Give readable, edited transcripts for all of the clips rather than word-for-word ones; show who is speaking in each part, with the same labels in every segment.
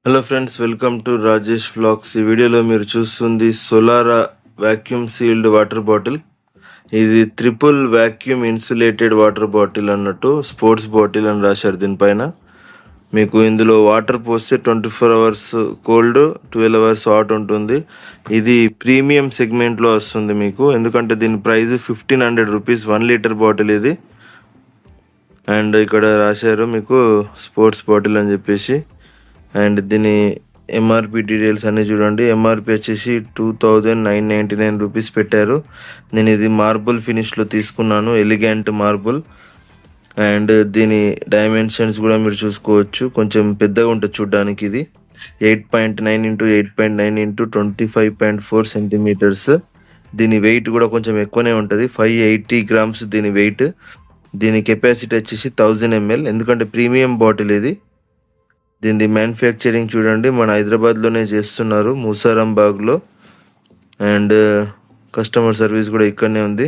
Speaker 1: Hello friends, welcome to Rajesh vlogs. ఈ వీడియోలో మీరు చూస్తుంది Solara vacuum sealed water bottle. ఇది triple vacuum insulated water bottle అన్నట్టు, స్పోర్ట్స్ బాటిల్ అని రాశారు దీనిపైన. మీకు ఇందులో వాటర్ పోస్తే 24 అవర్స్ కోల్డ్, 12 అవర్స్ హాట్ ఉంటుంది. ఇది ప్రీమియం సెగ్మెంట్లో వస్తుంది మీకు, ఎందుకంటే దీని ప్రైస్ 1500 రూపీస్ 1 లీటర్ బాటిల్ ఇది. అండ్ ఇక్కడ రాశారు మీకు స్పోర్ట్స్ బాటిల్ అని చెప్పేసి. అండ్ దీని ఎంఆర్పి డీటెయిల్స్ అన్నీ చూడండి. ఎంఆర్పి వచ్చేసి 2999 రూపీస్ పెట్టారు. నేను ఇది మార్బుల్ ఫినిష్లో తీసుకున్నాను, ఎలిగెంట్ మార్బుల్. అండ్ దీని డైమెన్షన్స్ కూడా మీరు చూసుకోవచ్చు, కొంచెం పెద్దగా ఉంటుంది చూడడానికి. ఇది 8.9 x 8.9 x 25.4 సెంటీమీటర్స్. దీని వెయిట్ కూడా కొంచెం ఎక్కువనే ఉంటుంది, 580 గ్రామ్స్ దీని వెయిట్. దీని కెపాసిటీ వచ్చేసి 1000 ml, ఎందుకంటే ప్రీమియం బాటిల్ ఇది. దీని మ్యానుఫ్యాక్చరింగ్ చూడండి, మన హైదరాబాద్లోనే చేస్తున్నారు, మూసారాంబాగ్లో. అండ్ కస్టమర్ సర్వీస్ కూడా ఇక్కడనే ఉంది,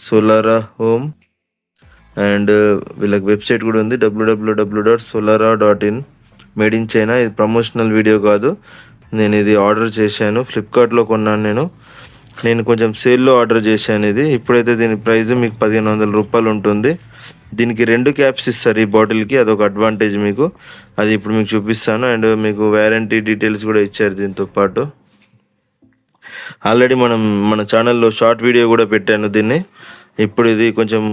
Speaker 1: సోలారా హోమ్. అండ్ వీళ్ళకి వెబ్సైట్ కూడా ఉంది, www.solara.in. Made in China. ఇది ప్రమోషనల్ వీడియో కాదు, నేను ఇది ఆర్డర్ చేశాను, ఫ్లిప్కార్ట్లో కొన్నాను. నేను కొంచెం సేల్లో ఆర్డర్ చేశాను ఇది. ఇప్పుడైతే దీని ప్రైస్ మీకు 1500 రూపాయలు ఉంటుంది. దీనికి 2 క్యాప్స్ ఇస్తారు ఈ బాటిల్కి, అదొక అడ్వాంటేజ్ మీకు. అది ఇప్పుడు మీకు చూపిస్తాను. అండ్ మీకు వారంటీ డీటెయిల్స్ కూడా ఇచ్చారు దీంతో పాటు. ఆల్రెడీ మన ఛానల్లో షార్ట్ వీడియో కూడా పెట్టాను దీన్ని. ఇప్పుడు ఇది కొంచెం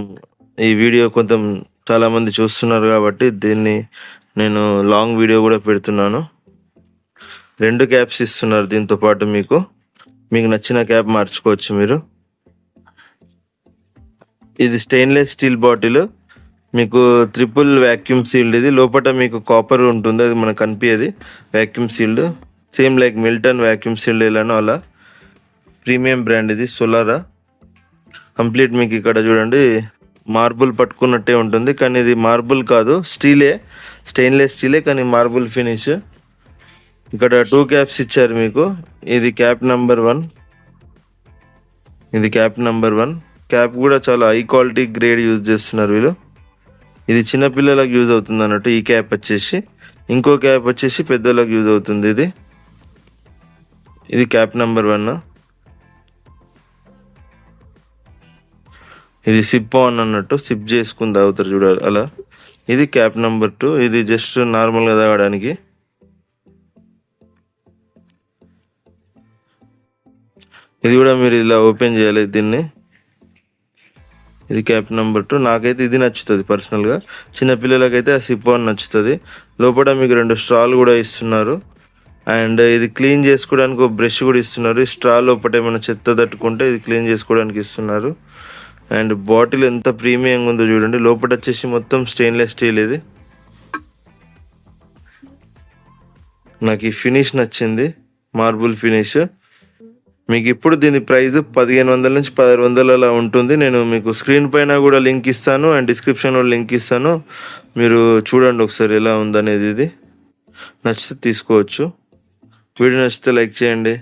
Speaker 1: ఈ వీడియో కొంచెం చాలామంది చూస్తున్నారు కాబట్టి దీన్ని నేను లాంగ్ వీడియో కూడా పెడుతున్నాను. 2 క్యాప్స్ ఇస్తున్నారు దీంతో పాటు. మీకు నచ్చిన క్యాప్ మార్చుకోవచ్చు మీరు. ఇది స్టెయిన్లెస్ స్టీల్ బాటిల్, మీకు ట్రిపుల్ వాక్యూమ్ సీల్డ్. ఇది లోపల మీకు కాపర్ ఉంటుంది, అది మనకు కనిపించేది vacuum sealed. Same like Milton vacuum sealed ఎలానో అలా. ప్రీమియం బ్రాండ్ ఇది, సోలారా. కంప్లీట్ మీకు ఇక్కడ చూడండి మార్బుల్ పట్టుకున్నట్టే ఉంటుంది, కానీ ఇది మార్బుల్ కాదు, స్టీలే, స్టెయిన్లెస్ స్టీలే, కానీ మార్బుల్ ఫినిష్. ఇక్కడ 2 క్యాప్స్ ఇచ్చారు మీకు. ఇది క్యాప్ నెంబర్ 1, ఇది క్యాప్ నెంబర్ 1. క్యాప్ కూడా చాలా హై క్వాలిటీ గ్రేడ్ యూజ్ చేస్తున్నారు వీళ్ళు. ఇది చిన్నపిల్లలకు యూజ్ అవుతుంది అన్నట్టు ఈ క్యాప్ వచ్చేసి. ఇంకో క్యాప్ వచ్చేసి పెద్దలకు యూజ్ అవుతుంది ఇది. ఇది క్యాప్ నెంబర్ 1. ఇది సిప్ ఆన్ అన్నట్టు, సిప్ చేసుకుని తాగుతారు చూడాలి అలా. ఇది క్యాప్ నెంబర్ 2, ఇది జస్ట్ నార్మల్గా తాగడానికి. ఇది కూడా మీరు ఇలా ఓపెన్ చేయాలి దీన్ని. ఇది క్యాప్ నెంబర్ 2. నాకైతే ఇది నచ్చుతుంది పర్సనల్గా, చిన్నపిల్లలకైతే ఆ సిప్ ఆన్ నచ్చుతుంది. లోపల మీకు 2 స్ట్రాలు కూడా ఇస్తున్నారు. అండ్ ఇది క్లీన్ చేసుకోవడానికి ఒక బ్రష్ కూడా ఇస్తున్నారు. ఈ స్ట్రా లోపల ఏమైనా చెత్త తట్టుకుంటే ఇది క్లీన్ చేసుకోవడానికి ఇస్తున్నారు. అండ్ బాటిల్ ఎంత ప్రీమియంగా ఉందో చూడండి. లోపల వచ్చేసి మొత్తం స్టెయిన్లెస్ స్టీల్. ఇది నాకు ఈ ఫినిష్ నచ్చింది, మార్బుల్ ఫినిష్. మీకు ఇప్పుడు దీని ప్రైస్ 1500 నుంచి 1600 అలా ఉంటుంది. నేను మీకు స్క్రీన్ పైన కూడా లింక్ ఇస్తాను అండ్ డిస్క్రిప్షన్లో లింక్ ఇస్తాను, మీరు చూడండి ఒకసారి ఎలా ఉందనేది. ఇది నచ్చితే తీసుకోవచ్చు. వీడియో నచ్చితే లైక్ చేయండి.